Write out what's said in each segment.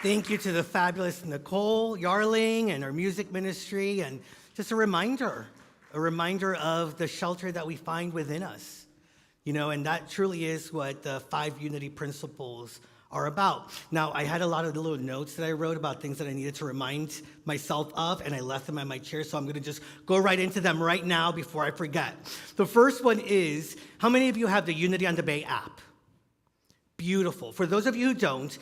Thank you to the fabulous Nicole Yarling and our music ministry, and just a reminder of the shelter that we find within us. And that truly is what the 5 unity principles are about. Now, I had a lot of the little notes that I wrote about things that I needed to remind myself of, and I left them on my chair, so I'm going to just go right into them right now before I forget. The first one is, how many of you have the Unity on the Bay app? Beautiful. For those of you who don't,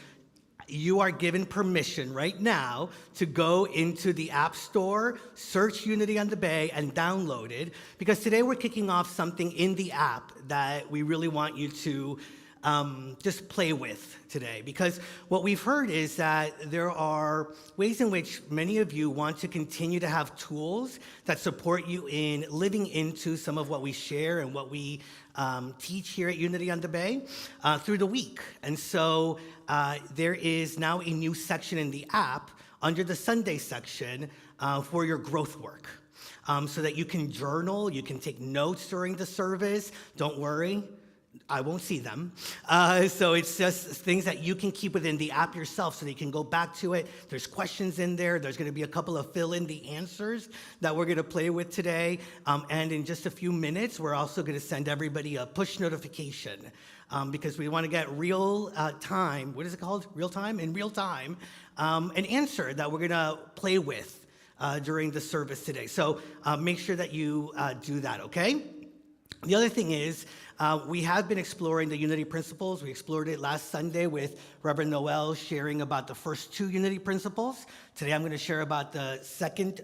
you are given permission right now to go into the App Store, search Unity on the Bay, and download it, because today we're kicking off something in the app that we really want you to just play with today. Because what we've heard is that there are ways in which many of you want to continue to have tools that support you in living into some of what we share and what we teach here at Unity on the Bay through the week. And so there is now a new section in the app under the Sunday section for your growth work. So that you can journal, you can take notes during the service. Don't worry, I won't see them. So it's just things that you can keep within the app yourself so that you can go back to it. There's questions in there. There's going to be a couple of fill in the answers that we're going to play with today. And in just a few minutes, we're also going to send everybody a push notification because we want to get real time. What is it called? Real time? In real time, an answer that we're going to play with during the service today. So make sure that you do that, okay? The other thing is, we have been exploring the Unity principles. We explored it last Sunday with Reverend Noel sharing about the first 2 Unity principles. Today I'm going to share about the second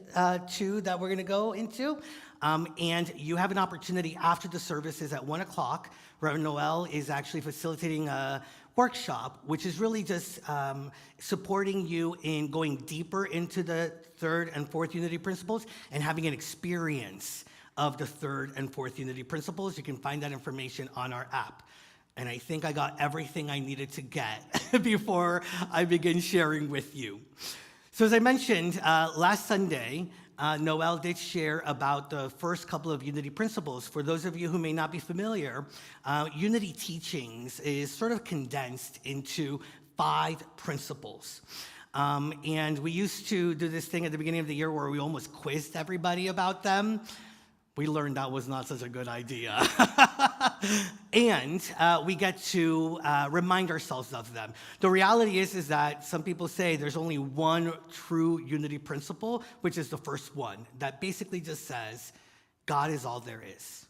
2 that we're going to go into. And you have an opportunity after the services at 1 o'clock. Reverend Noel is actually facilitating a workshop, which is really just supporting you in going deeper into the 3rd and 4th Unity principles and having an experience of the 3rd and 4th Unity principles. You can find that information on our app. And I think I got everything I needed to get before I begin sharing with you. So as I mentioned, last Sunday, Noel did share about the first couple of Unity principles. For those of you who may not be familiar, Unity teachings is sort of condensed into 5 principles. And we used to do this thing at the beginning of the year where we almost quizzed everybody about them. We learned that was not such a good idea. And we get to remind ourselves of them. The reality is that some people say there's only one true Unity principle, which is the first one, that basically just says, God is all there is.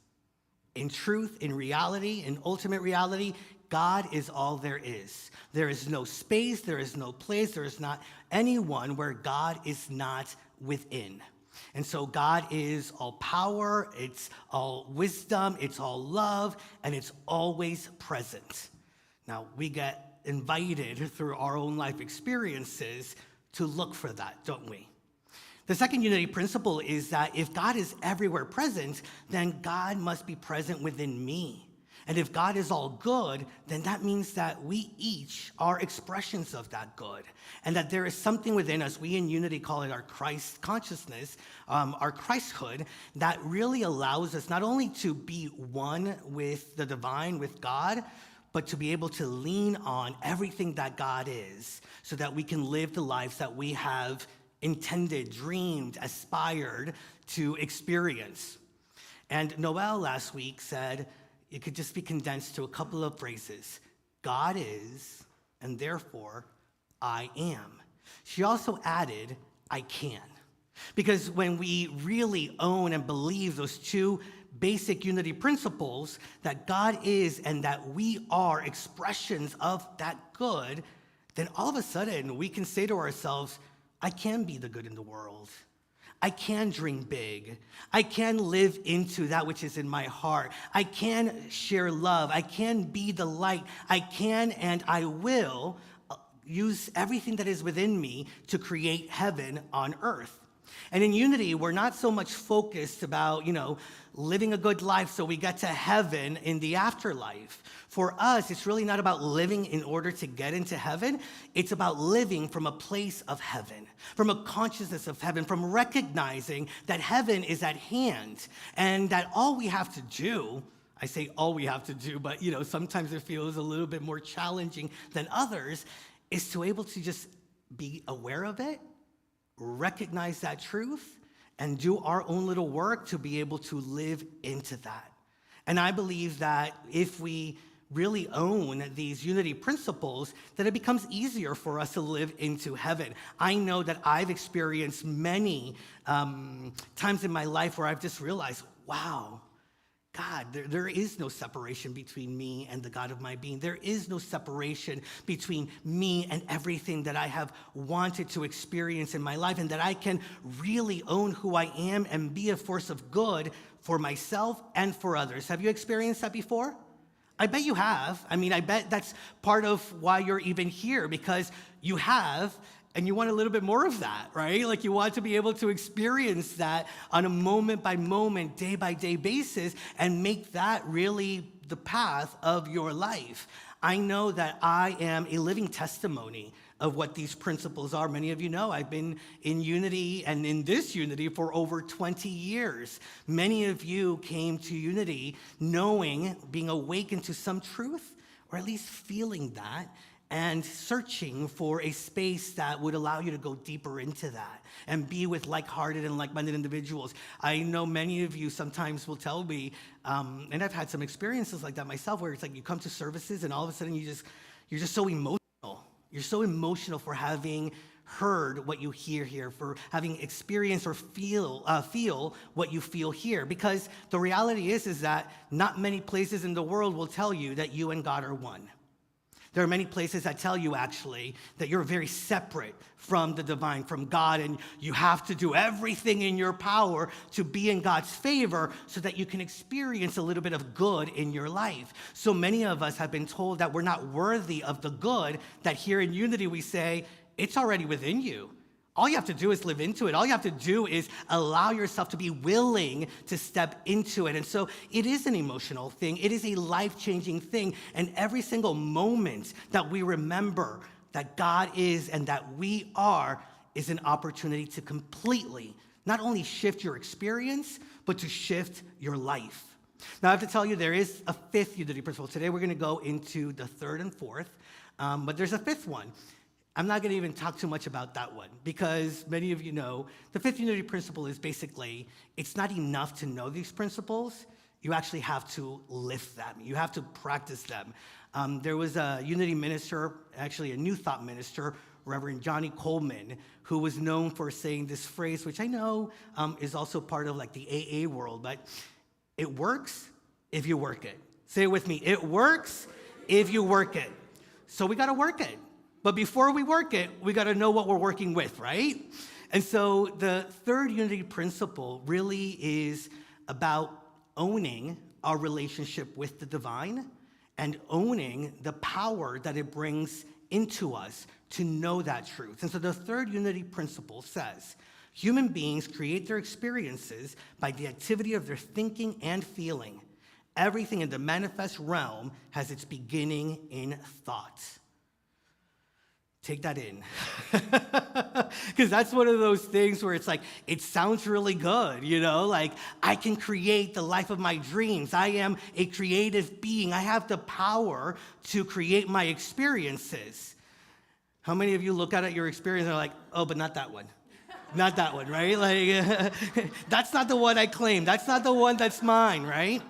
In truth, in reality, in ultimate reality, God is all there is. There is no space, there is no place, there is not anyone where God is not within. And so God is all power, it's all wisdom, it's all love, and it's always present. Now, we get invited through our own life experiences to look for that, don't we? The second Unity principle is that if God is everywhere present, then God must be present within me. And if God is all good, then that means that we each are expressions of that good. And that there is something within us, we in Unity call it our Christ consciousness, our Christhood, that really allows us not only to be one with the divine, with God, but to be able to lean on everything that God is so that we can live the lives that we have intended, dreamed, aspired to experience. And Noel last week said, it could just be condensed to a couple of phrases. God is, and therefore, I am. She also added, I can. Because when we really own and believe those 2 basic Unity principles, that God is and that we are expressions of that good, then all of a sudden we can say to ourselves, I can be the good in the world. I can dream big. I can live into that which is in my heart. I can share love. I can be the light. I can and I will use everything that is within me to create heaven on earth. And in Unity, we're not so much focused about, living a good life so we get to heaven in the afterlife. For us, it's really not about living in order to get into heaven. It's about living from a place of heaven, from a consciousness of heaven, from recognizing that heaven is at hand and that all we have to do, I say all we have to do, but sometimes it feels a little bit more challenging than others, is to able to just be aware of it, recognize that truth, and do our own little work to be able to live into that. And I believe that if we really own these unity principles, that it becomes easier for us to live into heaven. I know that I've experienced many times in my life where I've just realized, wow, God, there is no separation between me and the God of my being. There is no separation between me and everything that I have wanted to experience in my life, and that I can really own who I am and be a force of good for myself and for others. Have you experienced that before? I bet you have. I mean, I bet that's part of why you're even here, because you have, and you want a little bit more of that, right? Like you want to be able to experience that on a moment by moment, day by day basis, and make that really the path of your life. I know that I am a living testimony of what these principles are. Many of you know I've been in Unity and in this Unity for over 20 years. Many of you came to Unity knowing, being awakened to some truth, or at least feeling that, and searching for a space that would allow you to go deeper into that and be with like-hearted and like-minded individuals. I know many of you sometimes will tell me, and I've had some experiences like that myself, where it's like you come to services and all of a sudden you're just so emotional. You're so emotional for having heard what you hear here, for having experienced or feel what you feel here. Because the reality is that not many places in the world will tell you that you and God are one. There are many places that tell you, actually, that you're very separate from the divine, from God, and you have to do everything in your power to be in God's favor so that you can experience a little bit of good in your life. So many of us have been told that we're not worthy of the good that here in Unity we say, it's already within you. All you have to do is live into it. All you have to do is allow yourself to be willing to step into it. And so it is an emotional thing. It is a life-changing thing. And every single moment that we remember that God is and that we are is an opportunity to completely not only shift your experience, but to shift your life. Now, I have to tell you, there is a fifth unity principle. Today, we're going to go into the third and fourth, but there's a fifth one. I'm not going to even talk too much about that one, because many of you know the fifth unity principle is basically, it's not enough to know these principles. You actually have to live them. You have to practice them. There was a unity minister, actually a New Thought minister, Reverend Johnny Coleman, who was known for saying this phrase, which I know is also part of like the AA world, but it works if you work it. Say it with me. It works if you work it. So we got to work it. But before we work it, we got to know what we're working with, right? And so the third unity principle really is about owning our relationship with the divine and owning the power that it brings into us to know that truth. And so the third unity principle says, human beings create their experiences by the activity of their thinking and feeling. Everything in the manifest realm has its beginning in thought. Take that in. Because that's one of those things where it's like, it sounds really good, you know? Like, I can create the life of my dreams. I am a creative being. I have the power to create my experiences. How many of you look at your experience and are like, oh, but not that one. Not that one, right? Like, that's not the one I claim. That's not the one that's mine, right?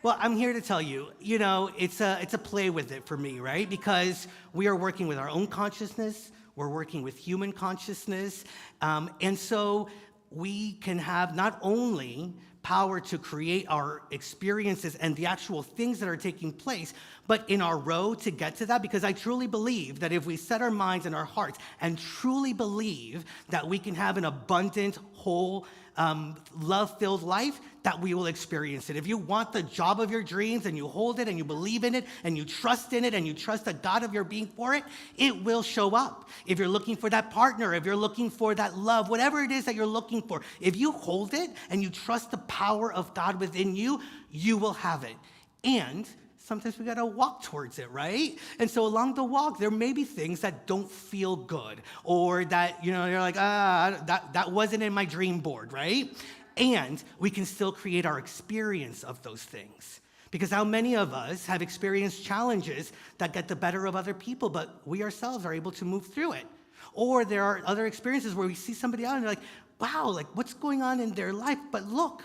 Well, I'm here to tell you, you know, it's a play with it for me, right? Because we are working with our own consciousness, we're working with human consciousness, and so we can have not only power to create our experiences and the actual things that are taking place, but in our road to get to that, because I truly believe that if we set our minds and our hearts and truly believe that we can have an abundant, whole, love-filled life, that we will experience it. If you want the job of your dreams and you hold it and you believe in it and you trust in it and you trust the God of your being for it, it will show up. If you're looking for that partner, if you're looking for that love, whatever it is that you're looking for, if you hold it and you trust the power of God within you, you will have it. And sometimes we gotta walk towards it, right? And so along the walk, there may be things that don't feel good, or that, you know, you're like, that wasn't in my dream board, right? And we can still create our experience of those things. Because how many of us have experienced challenges that get the better of other people, but we ourselves are able to move through it? Or there are other experiences where we see somebody out and they're like, wow, like what's going on in their life? But look,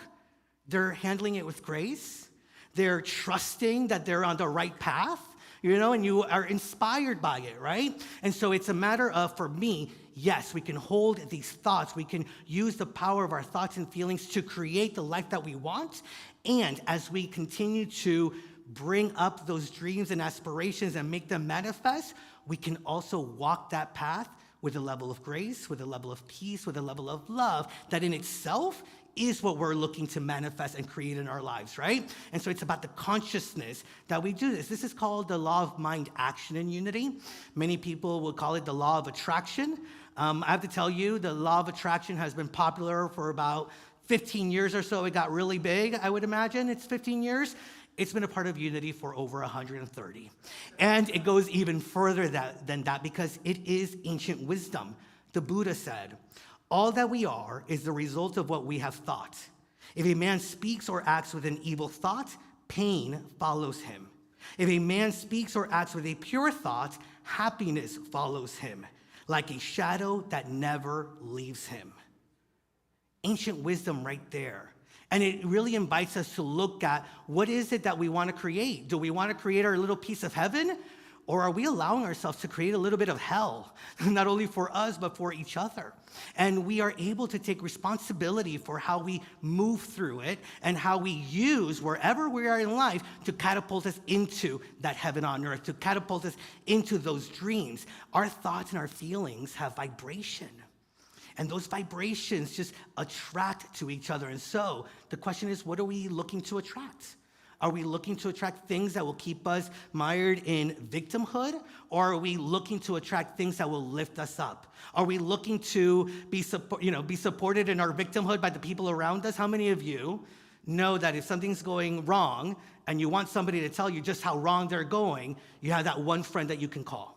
they're handling it with grace. They're trusting that they're on the right path, and you are inspired by it, right? And so it's a matter of, for me, yes, we can hold these thoughts. We can use the power of our thoughts and feelings to create the life that we want. And as we continue to bring up those dreams and aspirations and make them manifest, we can also walk that path with a level of grace, with a level of peace, with a level of love that in itself is what we're looking to manifest and create in our lives, right? And so it's about the consciousness that we do this. This is called the law of mind action in unity. Many people will call it the law of attraction. I have to tell you, the law of attraction has been popular for about 15 years or so. It got really big, I would imagine. It's 15 years. It's been a part of unity for over 130. And it goes even further than that because it is ancient wisdom. The Buddha said, all that we are is the result of what we have thought. If a man speaks or acts with an evil thought, pain follows him. If a man speaks or acts with a pure thought, happiness follows him, like a shadow that never leaves him. Ancient wisdom right there. And it really invites us to look at what is it that we want to create? Do we want to create our little piece of heaven? Or are we allowing ourselves to create a little bit of hell, not only for us, but for each other? And we are able to take responsibility for how we move through it and how we use wherever we are in life to catapult us into that heaven on earth, to catapult us into those dreams. Our thoughts and our feelings have vibration. And those vibrations just attract to each other. And so the question is, what are we looking to attract? Are we looking to attract things that will keep us mired in victimhood? Or are we looking to attract things that will lift us up? Are we looking to be supported in our victimhood by the people around us? How many of you know that if something's going wrong and you want somebody to tell you just how wrong they're going, you have that one friend that you can call?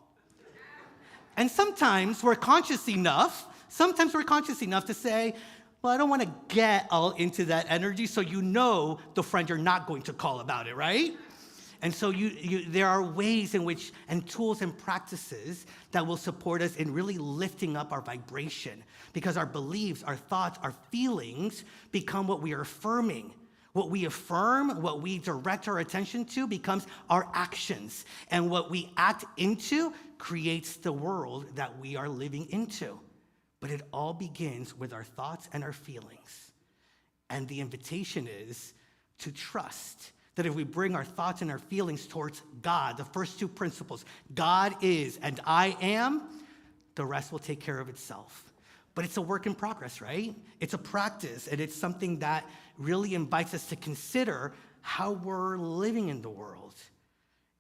And sometimes we're conscious enough to say, well, I don't want to get all into that energy, so the friend you're not going to call about it, right? And so there are ways in which, and tools and practices that will support us in really lifting up our vibration, because our beliefs, our thoughts, our feelings become what we are affirming. What we affirm, what we direct our attention to becomes our actions. And what we act into creates the world that we are living into. But it all begins with our thoughts and our feelings. And the invitation is to trust that if we bring our thoughts and our feelings towards God, the first two principles, God is and I am, the rest will take care of itself. But it's a work in progress, right? It's a practice, and it's something that really invites us to consider how we're living in the world.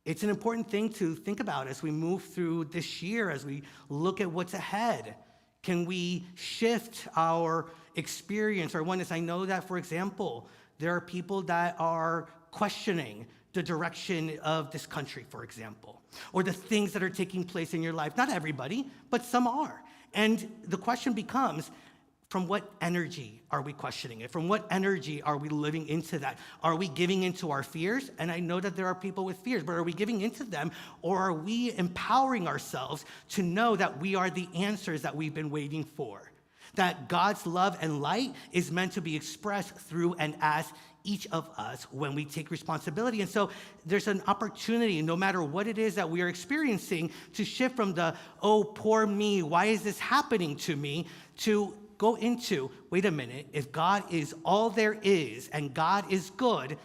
It's an important thing to think about as we move through this year, as we look at what's ahead. Can we shift our experience, our oneness? I know that, for example, there are people that are questioning the direction of this country, for example, or the things that are taking place in your life. Not everybody, but some are. And the question becomes, from what energy are we questioning it? From what energy are we living into that? Are we giving into our fears? And I know that there are people with fears, but are we giving into them, or are we empowering ourselves to know that we are the answers that we've been waiting for? That God's love and light is meant to be expressed through and as each of us when we take responsibility. And so there's an opportunity, no matter what it is that we are experiencing, to shift from the, oh, poor me, why is this happening to me, to go into, wait a minute, if God is all there is and God is good,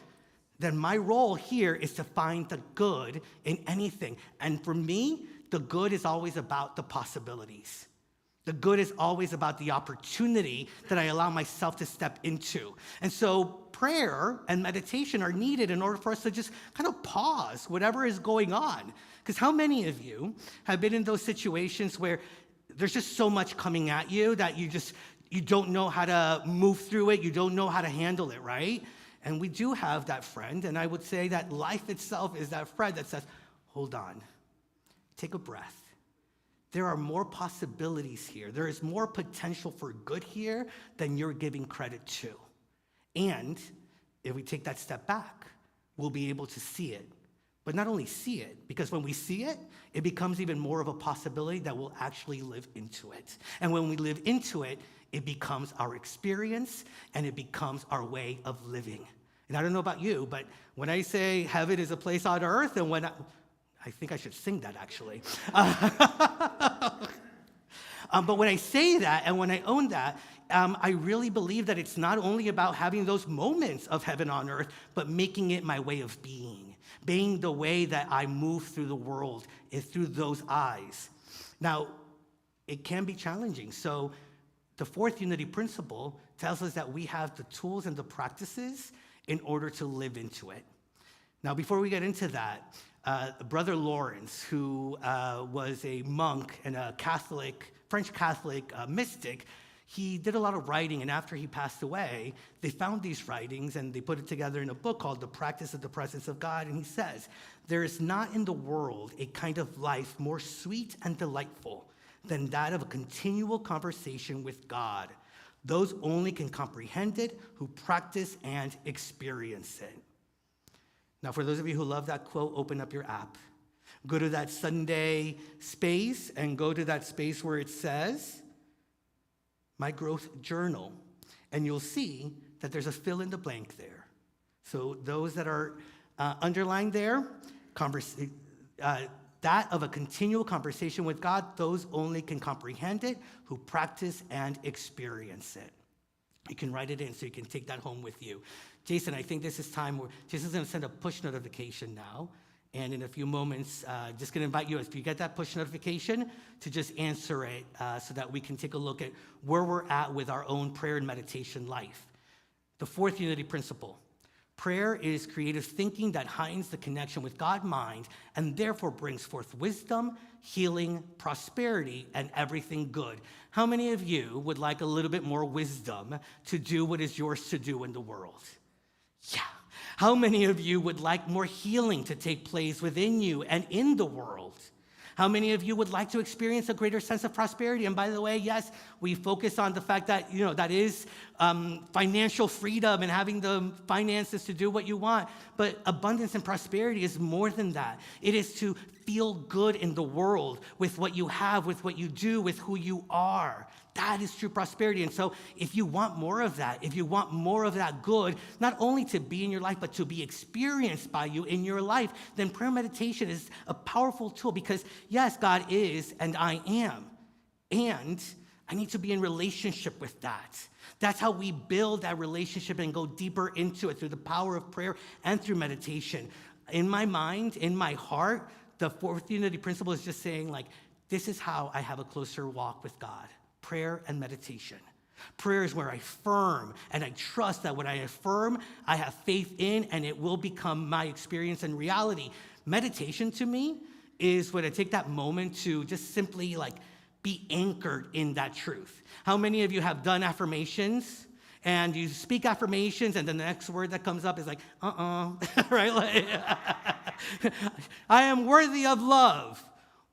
then my role here is to find the good in anything. And for me, the good is always about the possibilities. The good is always about the opportunity that I allow myself to step into. And so prayer and meditation are needed in order for us to just kind of pause whatever is going on. Because how many of you have been in those situations where there's just so much coming at you that you don't know how to move through it, you don't know how to handle it, right? And we do have that friend, and I would say that life itself is that friend that says, hold on, take a breath. There are more possibilities here. There is more potential for good here than you're giving credit to. And if we take that step back, we'll be able to see it. but not only see it, because when we see it, it becomes even more of a possibility that we'll actually live into it. And when we live into it, it becomes our experience and it becomes our way of living. And I don't know about you, but when I say heaven is a place on earth, and when I think I should sing that actually. But when I say that and when I own that, I really believe that it's not only about having those moments of heaven on earth, but making it my way of being the way that I move through the world is through those eyes. Now, it can be challenging. So the fourth unity principle tells us that we have the tools and the practices in order to live into it. Now, before we get into that, Brother Lawrence, who was a monk and a French Catholic mystic, he did a lot of writing, and after he passed away, they found these writings and they put it together in a book called The Practice of the Presence of God, and he says, "There is not in the world a kind of life more sweet and delightful than that of a continual conversation with God. Those only can comprehend it who practice and experience it." Now, for those of you who love that quote, open up your app. Go to that Sunday space and go to that space where it says, My Growth Journal. And you'll see that there's a fill in the blank there. So those that are underlined there, that of a continual conversation with God, those only can comprehend it who practice and experience it. You can write it in so you can take that home with you. Jason, I think this is time where Jason's going to send a push notification now. And in a few moments, just going to invite you, if you get that push notification, to just answer it so that we can take a look at where we're at with our own prayer and meditation life. The fourth unity principle. Prayer is creative thinking that heightens the connection with God mind and therefore brings forth wisdom, healing, prosperity, and everything good. How many of you would like a little bit more wisdom to do what is yours to do in the world? Yeah. How many of you would like more healing to take place within you and in the world? How many of you would like to experience a greater sense of prosperity? And by the way, yes, we focus on the fact that, that is financial freedom and having the finances to do what you want. But abundance and prosperity is more than that. It is to feel good in the world with what you have, with what you do, with who you are. That is true prosperity. And so if you want more of that, if you want more of that good, not only to be in your life, but to be experienced by you in your life, then prayer meditation is a powerful tool because, yes, God is and I am. And I need to be in relationship with that. That's how we build that relationship and go deeper into it through the power of prayer and through meditation. In my mind, in my heart, the fourth unity principle is just saying, this is how I have a closer walk with God. Prayer and meditation. Prayer is where I affirm and I trust that when I affirm, I have faith in and it will become my experience and reality. Meditation to me is when I take that moment to just simply be anchored in that truth. How many of you have done affirmations and you speak affirmations and then the next word that comes up is right? I am worthy of love.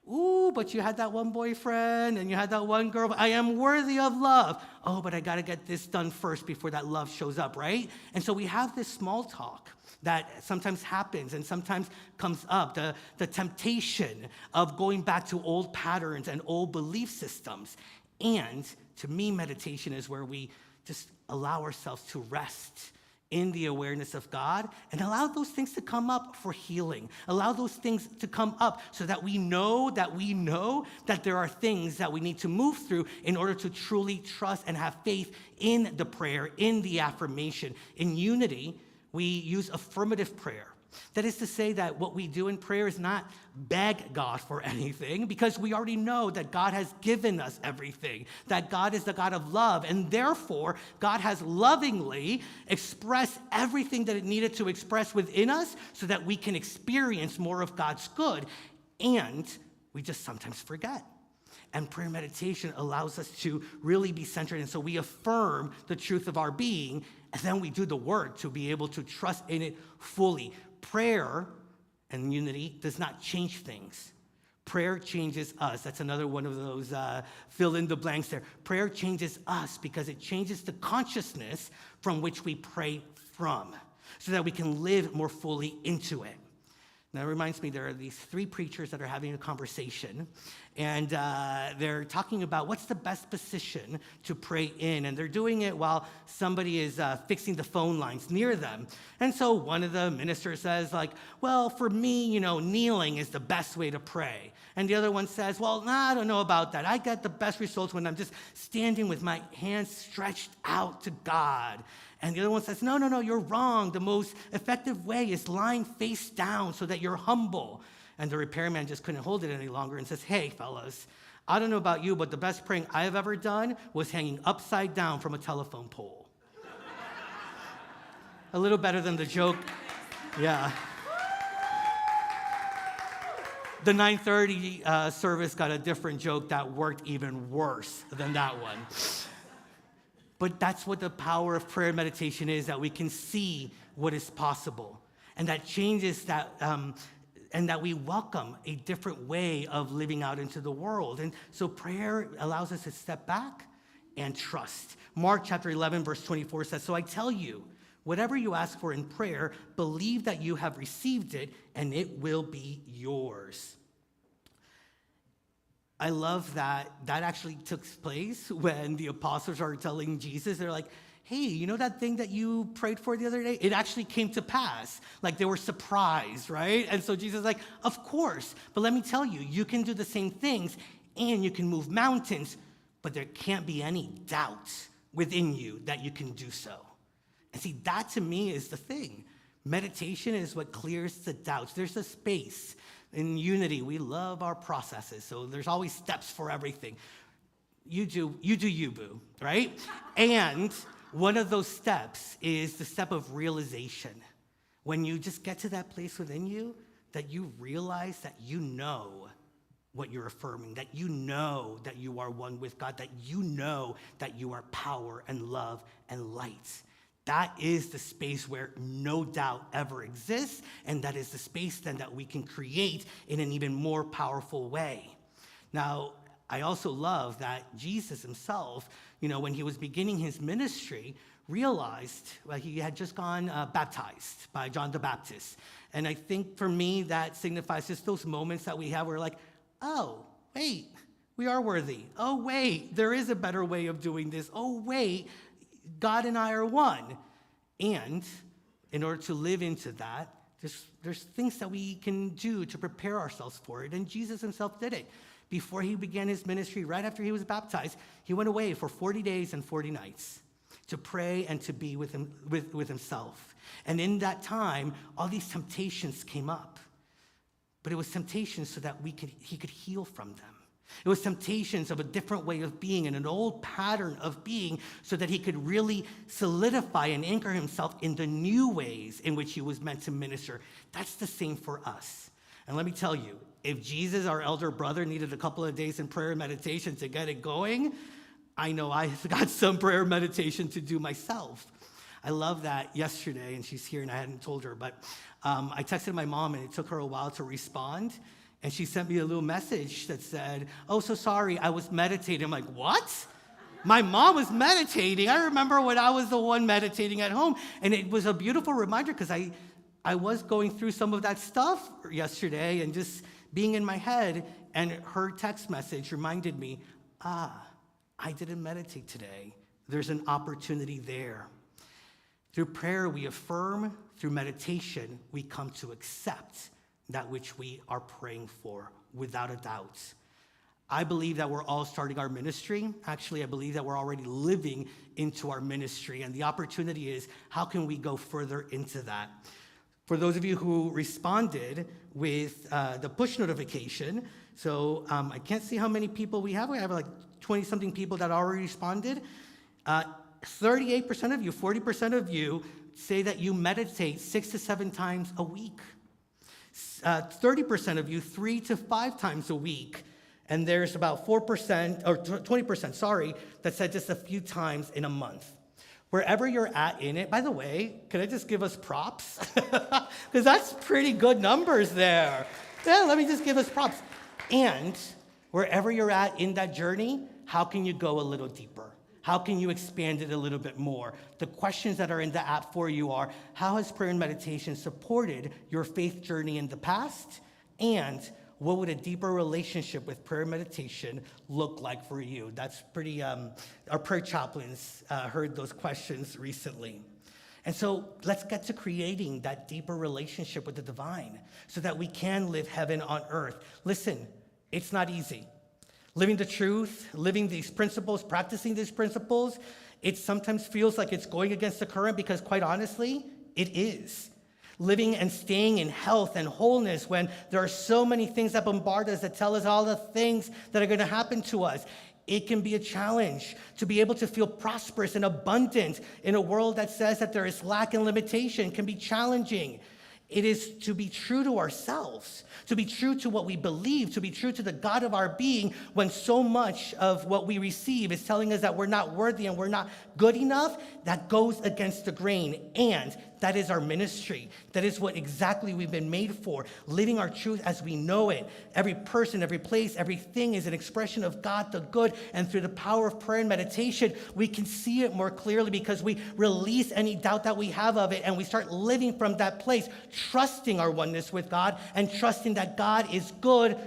Ooh, but you had that one boyfriend and you had that one girl. I am worthy of love. Oh, but I got to get this done first before that love shows up, right? And so we have this small talk that sometimes happens and sometimes comes up, the temptation of going back to old patterns and old belief systems. And to me, meditation is where we just allow ourselves to rest in the awareness of God and allow those things to come up for healing. Allow those things to come up so that we know that there are things that we need to move through in order to truly trust and have faith in the prayer, in the affirmation. In unity, we use affirmative prayer. That is to say that what we do in prayer is not beg God for anything because we already know that God has given us everything, that God is the God of love, and therefore God has lovingly expressed everything that it needed to express within us so that we can experience more of God's good, and we just sometimes forget. And prayer meditation allows us to really be centered, and so we affirm the truth of our being, and then we do the work to be able to trust in it fully. Prayer and unity does not change things. Prayer changes us. That's another one of those fill in the blanks there. Prayer changes us because it changes the consciousness from which we pray from so that we can live more fully into it. That reminds me, there are these three preachers that are having a conversation, and they're talking about what's the best position to pray in, and they're doing it while somebody is fixing the phone lines near them. And so one of the ministers says, like, well, for me, kneeling is the best way to pray. And the other one says, well, nah, I don't know about that. I get the best results when I'm just standing with my hands stretched out to God. And the other one says, no, you're wrong. The most effective way is lying face down so that you're humble. And the repairman just couldn't hold it any longer and says, hey, fellas, I don't know about you, but the best praying I have ever done was hanging upside down from a telephone pole. A little better than the joke. Yeah. The 9:30 service got a different joke that worked even worse than that one. But that's what the power of prayer and meditation is, that we can see what is possible. And that changes that, and that we welcome a different way of living out into the world. And so prayer allows us to step back and trust. Mark chapter 11, verse 24 says, so I tell you, whatever you ask for in prayer, believe that you have received it, and it will be yours. I love that actually took place when the apostles are telling Jesus, they're like, hey, you know that thing that you prayed for the other day? It actually came to pass. Like, they were surprised, right? And so Jesus is like, of course, but let me tell you, you can do the same things and you can move mountains, but there can't be any doubt within you that you can do so. And see, that to me is the thing. Meditation is what clears the doubts. There's a space. In Unity, we love our processes, so there's always steps for everything. You do you, boo, right? And one of those steps is the step of realization. When you just get to that place within you that you realize that you know what you're affirming, that you know that you are one with God, that you know that you are power and love and light. That is the space where no doubt ever exists, and that is the space then that we can create in an even more powerful way. Now, I also love that Jesus himself, when he was beginning his ministry, realized he had just gone baptized by John the Baptist. And I think for me, that signifies just those moments that we have where we're like, oh, wait, we are worthy. Oh, wait, there is a better way of doing this. Oh, wait, God and I are one. And in order to live into that, there's things that we can do to prepare ourselves for it. And Jesus himself did it. Before he began his ministry, right after he was baptized, he went away for 40 days and 40 nights to pray and to be with himself. And in that time, all these temptations came up. But it was temptations so that he could heal from them. It was temptations of a different way of being and an old pattern of being so that he could really solidify and anchor himself in the new ways in which he was meant to minister. That's the same for us. And let me tell you, if Jesus, our elder brother, needed a couple of days in prayer and meditation to get it going, I know I've got some prayer and meditation to do myself. I love that yesterday, and she's here and I hadn't told her, but I texted my mom and it took her a while to respond. And she sent me a little message that said, oh, so sorry, I was meditating. I'm like, what? My mom was meditating. I remember when I was the one meditating at home. And it was a beautiful reminder because I was going through some of that stuff yesterday and just being in my head. And her text message reminded me, I didn't meditate today. There's an opportunity there. Through prayer, we affirm. Through meditation, we come to accept that which we are praying for, without a doubt. I believe that we're all starting our ministry. Actually, I believe that we're already living into our ministry. And the opportunity is, how can we go further into that? For those of you who responded with the push notification, so I can't see how many people we have. We have like 20-something people that already responded. 38% of you, 40% of you say that you meditate 6 to 7 times a week. 30% of you 3 to 5 times a week, and there's about 4% or 20%, that said just a few times in a month. Wherever you're at in it, by the way, can I just give us props? Because that's pretty good numbers there. Yeah, let me just give us props. And wherever you're at in that journey, how can you go a little deeper? How can you expand it a little bit more? The questions that are in the app for you are, how has prayer and meditation supported your faith journey in the past? And what would a deeper relationship with prayer and meditation look like for you? That's pretty, our prayer chaplains heard those questions recently. And so let's get to creating that deeper relationship with the divine so that we can live heaven on earth. Listen, it's not easy. Living the truth, living these principles, practicing these principles, it sometimes feels like it's going against the current because quite honestly, it is. Living and staying in health and wholeness when there are so many things that bombard us that tell us all the things that are going to happen to us. It can be a challenge to be able to feel prosperous and abundant in a world that says that there is lack and limitation. It can be challenging. It is to be true to ourselves, to be true to what we believe, to be true to the God of our being when so much of what we receive is telling us that we're not worthy and we're not good enough. That goes against the grain. And that is our ministry. That is what exactly we've been made for, living our truth as we know it. Every person, every place, everything is an expression of God the good. And through the power of prayer and meditation, we can see it more clearly because we release any doubt that we have of it and we start living from that place, trusting our oneness with God and trusting that God is good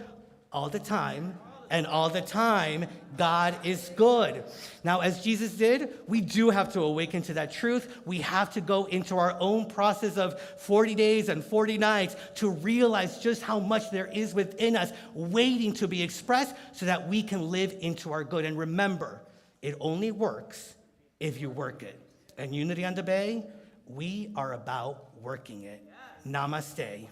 all the time. And all the time, God is good. Now, as Jesus did, we do have to awaken to that truth. We have to go into our own process of 40 days and 40 nights to realize just how much there is within us waiting to be expressed so that we can live into our good. And remember, it only works if you work it. And Unity on the Bay, we are about working it. Namaste.